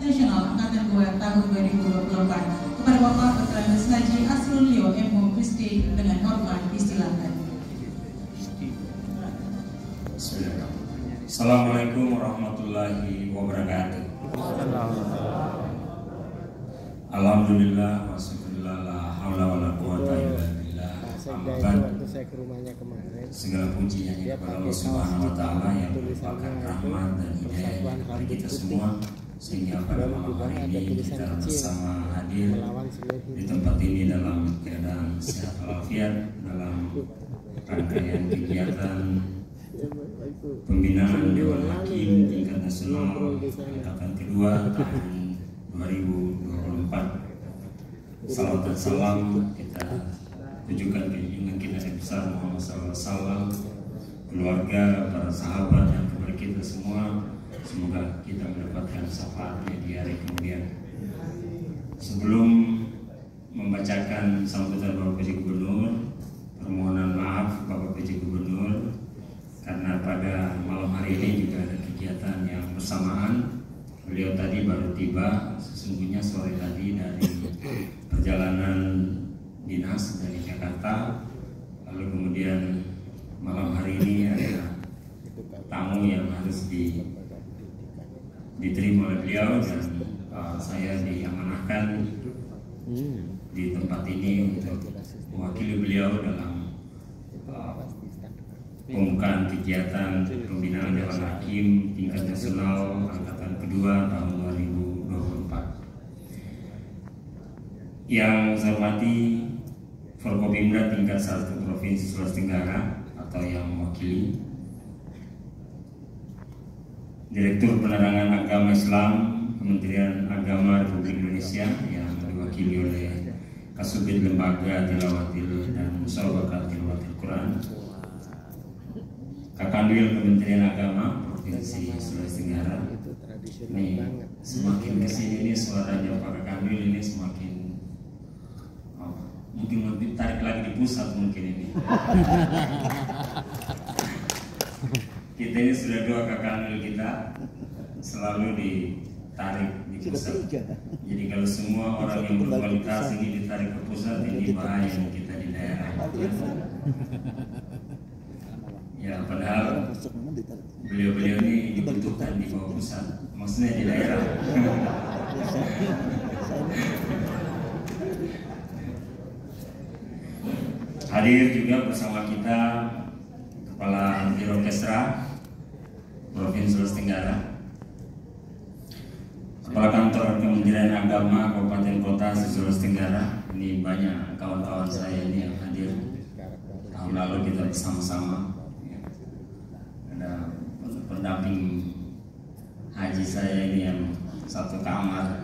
Nasional Angkatan 2 tahun 2024 kepada Bapak Dr. Andes Haji Asrulio M. Kristi dengan hormat disilahkan. Assalamualaikum warahmatullahi wabarakatuh. Alhamdulillah wa syukurillah la haula wala quwata illa billah. Waktu saya ke rumahnya kemarin, segala puji hanya kepada Allah Subhanahu wa taala yang merupakan rahmat dan hidayah bagi kita semua, sehingga pada malam hari ini kita bersama hadir di tempat ini dalam keadaan sehat walafiat dalam rangkaian kegiatan pembinaan Dewan Hakim tingkat nasional angkatan kedua tahun 2024. Salam dan salam kita tujukan ke junjungan kita yang besar Muhammad SAW, keluarga, para sahabat, dan kepada kita semua. Semoga kita mendapatkan syafaatnya di hari kemudian. Sebelum membacakan sambutan Bapak PJ Gubernur, permohonan maaf Bapak PJ Gubernur karena pada malam hari ini juga ada kegiatan yang bersamaan. Beliau tadi baru tiba, sesungguhnya sore tadi dari perjalanan dinas dari Jakarta, lalu kemudian malam hari ini ada tamu yang harus diterima oleh beliau, dan saya diamanahkan di tempat ini untuk mewakili beliau dalam pembukaan kegiatan pembinaan Dewan Hakim tingkat nasional angkatan kedua tahun 2024. Yang saya hormati Forkopimda tingkat 1 Provinsi Sulawesi Tenggara atau yang mewakili Direktur Penerangan Agama Islam Kementerian Agama Republik Indonesia yang diwakili oleh Kasubdit Lembaga Tilawatil dan Musyawarah Tilawatil Quran, Kakanwil Kementerian Agama Provinsi Sulawesi Tenggara. Ini semakin kesini ini suaranya Pak Kakanwil ini semakin mungkin lebih tarik lagi di pusat mungkin ini. Kita ini sudah dua Kakanwil kita selalu ditarik di pusat. Jadi kalau semua orang yang berkualitas ini ditarik ke pusat, ini bahaya kita di daerah. Ya, padahal beliau-beliau ini dibutuhkan di bawah pusat, maksudnya di daerah. Hadir juga bersama kita Kepala Biro Kesra Provinsi Sulawesi Tenggara, Kepala Kantor Kementerian Agama Kabupaten Kota Sulawesi Tenggara. Ini banyak kawan-kawan saya ini yang hadir. Tahun lalu kita bersama-sama. Ada pendamping haji saya ini yang satu kamar,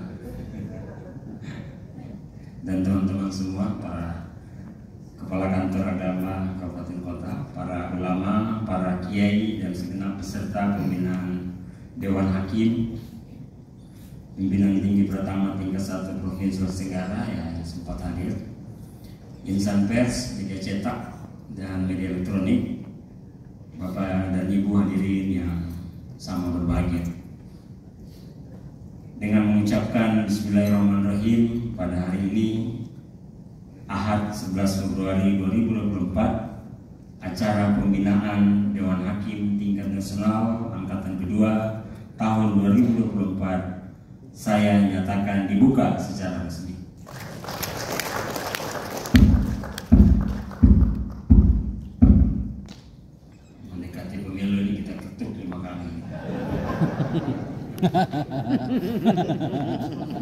dan teman-teman semua, para kepala kantor agama kabupaten kota, para ulama, para kiai, dan segenap peserta pembinaan Dewan Hakim pimpinan tinggi pertama tingkat 1 Provinsi Sulawesi Tenggara yang sempat hadir, insan pers, media cetak, dan media elektronik, Bapak dan Ibu hadirin yang sama berbahagia. Dengan mengucapkan Bismillahirrahmanirrahim, pada hari ini Ahad 11 Februari 2024, acara pembinaan Dewan Hakim tingkat nasional angkatan kedua tahun 2024 saya nyatakan dibuka secara resmi.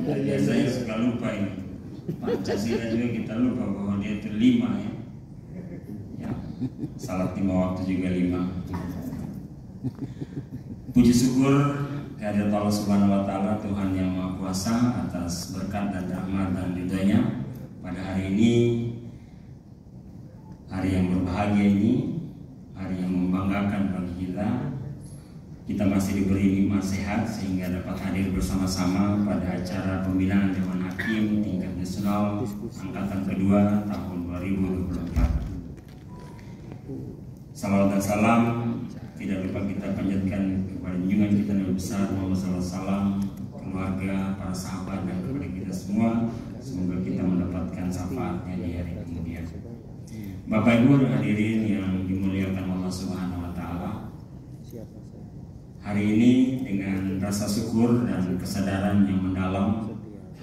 Biasanya suka lupa ini, Pancasila juga kita lupa bahwa dia itu 5 ya. Salat 5 waktu juga 5. Puji syukur kehadirat Allah Subhanahu wa taala, Tuhan yang Maha Kuasa, atas berkat dan rahmat dan ridhonya pada hari ini, hari yang berbahagia ini, hari yang membanggakan bagi kita. Kita masih diberi nikmat sehat sehingga dapat hadir bersama-sama pada acara pembinaan Dewan Hakim tingkat nasional angkatan kedua tahun 2024. Salawat dan salam tidak lupa kita panjatkan kepada junjungan kita Nabi besar Muhammad SAW, keluarga, sahabat dan kepada kita semua. Semoga kita mendapatkan syafaatnya di hari kemudian. Bapak Ibu hadirin yang dimuliakan Allah Subhanahu wa Ta'ala, hari ini dengan rasa syukur dan kesadaran yang mendalam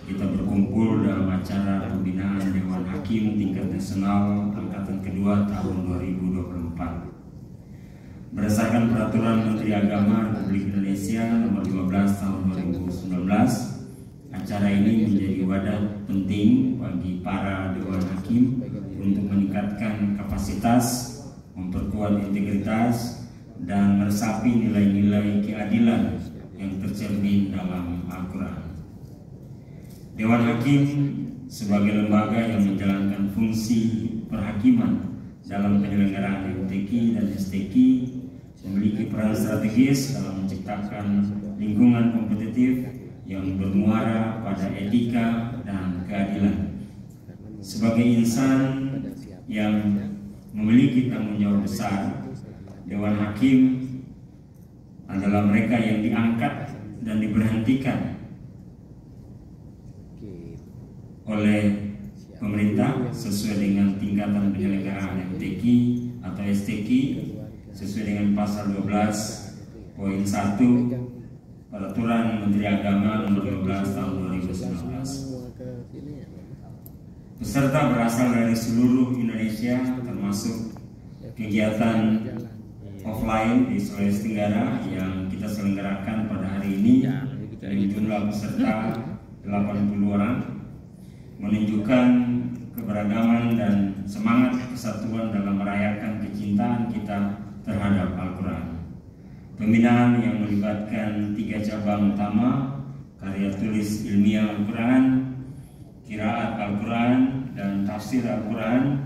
kita berkumpul dalam acara pembinaan Dewan Hakim tingkat nasional angkatan kedua tahun 2024. Berdasarkan peraturan Menteri Agama Republik Indonesia nomor 12 tahun 2019, acara ini menjadi wadah penting bagi para Dewan Hakim untuk meningkatkan kapasitas, memperkuat integritas, dan meresapi nilai-nilai keadilan yang tercermin dalam Al-Quran. Dewan Hakim sebagai lembaga yang menjalankan fungsi perhakiman dalam penyelenggaraan MTQ dan STQ memiliki peran strategis dalam menciptakan lingkungan kompetitif yang bermuara pada etika dan keadilan. Sebagai insan yang memiliki tanggung jawab besar, Dewan Hakim adalah mereka yang diangkat dan diberhentikan oleh pemerintah sesuai dengan tingkatan penyelenggaraan MTQ atau STQ sesuai dengan pasal 12.1 Peraturan Menteri Agama nomor 12 tahun 2019. Peserta berasal dari seluruh Indonesia termasuk kegiatan offline di Sulawesi Tenggara yang kita selenggarakan pada hari ini dengan jumlah peserta 80 orang, menunjukkan keberagaman dan semangat kesatuan dalam merayakan kecintaan kita terhadap Al-Quran. Pembinaan yang melibatkan 3 cabang utama, karya tulis ilmiah Al-Quran, qiraat Al-Quran, dan tafsir Al-Quran,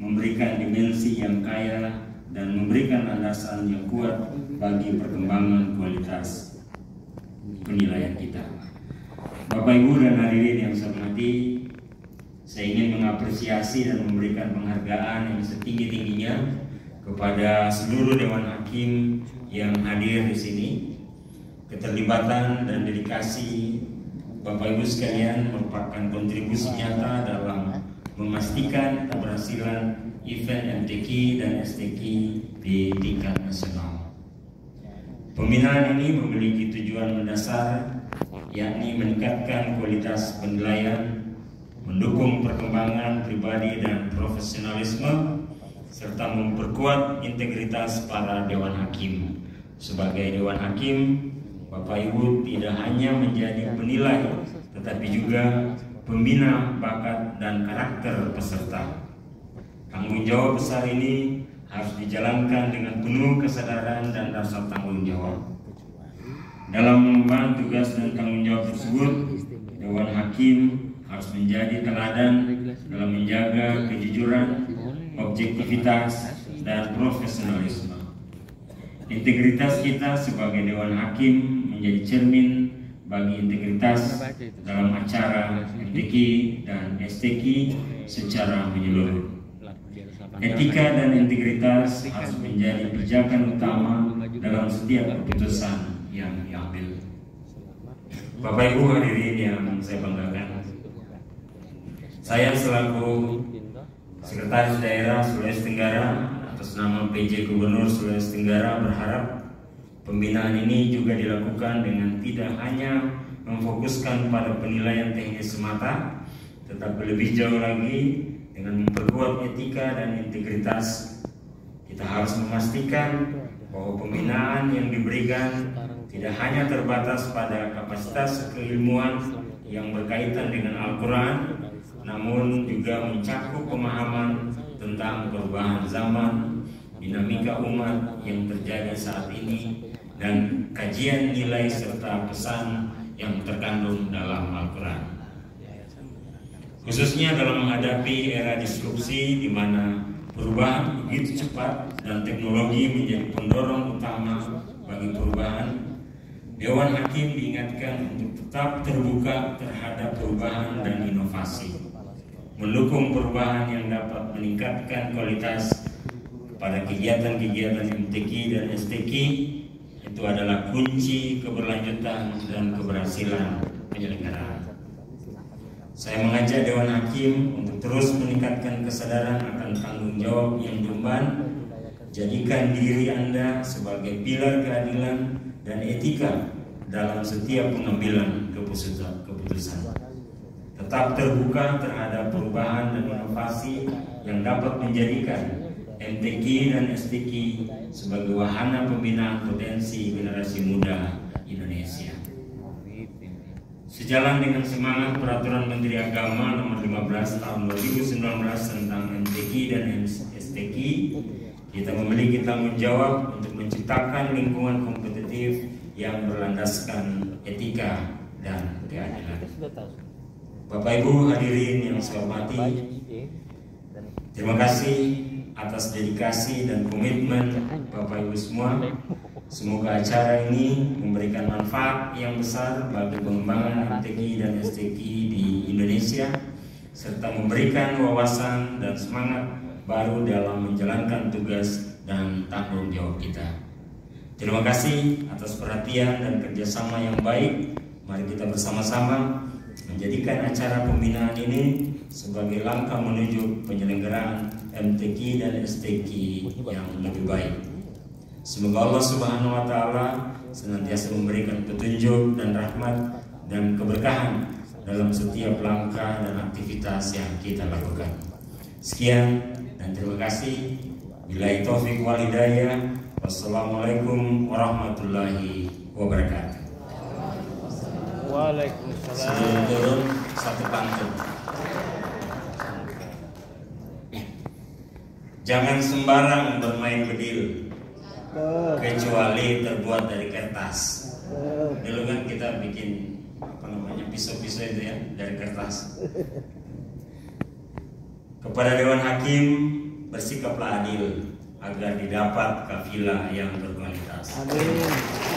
memberikan dimensi yang kaya dan memberikan landasan yang kuat bagi perkembangan kualitas penilaian kita. Bapak Ibu dan hadirin yang saya hormati, saya ingin mengapresiasi dan memberikan penghargaan yang setinggi-tingginya kepada seluruh Dewan Hakim yang hadir di sini. Keterlibatan dan dedikasi Bapak Ibu sekalian merupakan kontribusi nyata dalam memastikan keberhasilan event MTQ dan STQ di tingkat nasional. Pembinaan ini memiliki tujuan mendasar, yakni meningkatkan kualitas penilaian, mendukung perkembangan pribadi dan profesionalisme, serta memperkuat integritas para Dewan Hakim. Sebagai Dewan Hakim, Bapak Ibu tidak hanya menjadi penilai, tetapi juga pembina bakat dan karakter peserta. Tanggung jawab besar ini harus dijalankan dengan penuh kesadaran dan rasa tanggung jawab. Dalam mengemban tugas dan tanggung jawab tersebut, Dewan Hakim harus menjadi teladan dalam menjaga kejujuran, objektivitas, dan profesionalisme. Integritas kita sebagai Dewan Hakim menjadi cermin bagi integritas dalam acara MTQ dan STQ secara menyeluruh. Etika dan integritas harus menjadi pijakan utama dalam setiap keputusan yang diambil. Bapak Ibu hadirin yang saya banggakan, saya selaku Sekretaris Daerah Sulawesi Tenggara atas nama PJ Gubernur Sulawesi Tenggara berharap pembinaan ini juga dilakukan dengan tidak hanya memfokuskan pada penilaian teknis semata, tetapi lebih jauh lagi dengan memperkuat etika dan integritas. Kita harus memastikan bahwa pembinaan yang diberikan tidak hanya terbatas pada kapasitas keilmuan yang berkaitan dengan Al-Quran, namun juga mencakup pemahaman tentang perubahan zaman, dinamika umat yang terjadi saat ini, dan kajian nilai serta pesan yang terkandung dalam Al-Quran. Khususnya dalam menghadapi era disrupsi di mana perubahan begitu cepat dan teknologi menjadi pendorong utama bagi perubahan, Dewan Hakim diingatkan untuk tetap terbuka terhadap perubahan dan inovasi, mendukung perubahan yang dapat meningkatkan kualitas pada kegiatan-kegiatan MTQ dan STQ. Itu adalah kunci keberlanjutan dan keberhasilan penyelenggaraan. Saya mengajak Dewan Hakim untuk terus meningkatkan kesadaran akan tanggung jawab yang diemban. Jadikan diri Anda sebagai pilar keadilan dan etika dalam setiap pengambilan keputusan. Tetap terbuka terhadap perubahan dan inovasi yang dapat menjadikan MTQ dan STQ sebagai wahana pembinaan potensi generasi muda Indonesia. Sejalan dengan semangat Peraturan Menteri Agama Nomor 15 Tahun 2019 tentang MTQ dan STQ, kita memiliki tanggung jawab untuk menciptakan lingkungan kompetitif yang berlandaskan etika dan keadilan. Bapak Ibu hadirin yang saya hormati, terima kasih atas dedikasi dan komitmen Bapak Ibu semua. Semoga acara ini memberikan manfaat yang besar bagi pengembangan MTQ dan STQ di Indonesia, serta memberikan wawasan dan semangat baru dalam menjalankan tugas dan tanggung jawab kita. Terima kasih atas perhatian dan kerjasama yang baik. Mari kita bersama-sama menjadikan acara pembinaan ini sebagai langkah menuju penyelenggaraan MTQ dan STQ yang lebih baik. Semoga Allah Subhanahu wa Ta'ala senantiasa memberikan petunjuk dan rahmat dan keberkahan dalam setiap langkah dan aktivitas yang kita lakukan. Sekian dan terima kasih. Billahi taufiq wal hidayah. Wassalamualaikum warahmatullahi wabarakatuh. Waalaikumsalam. Sebelum turun satu pantun. Jangan sembarang bermain bedil kecuali terbuat dari kertas. Dulu kan kita bikin pisau-pisau itu ya dari kertas. Kepada Dewan Hakim, bersikaplah adil agar didapat kafilah yang berkualitas. Amin.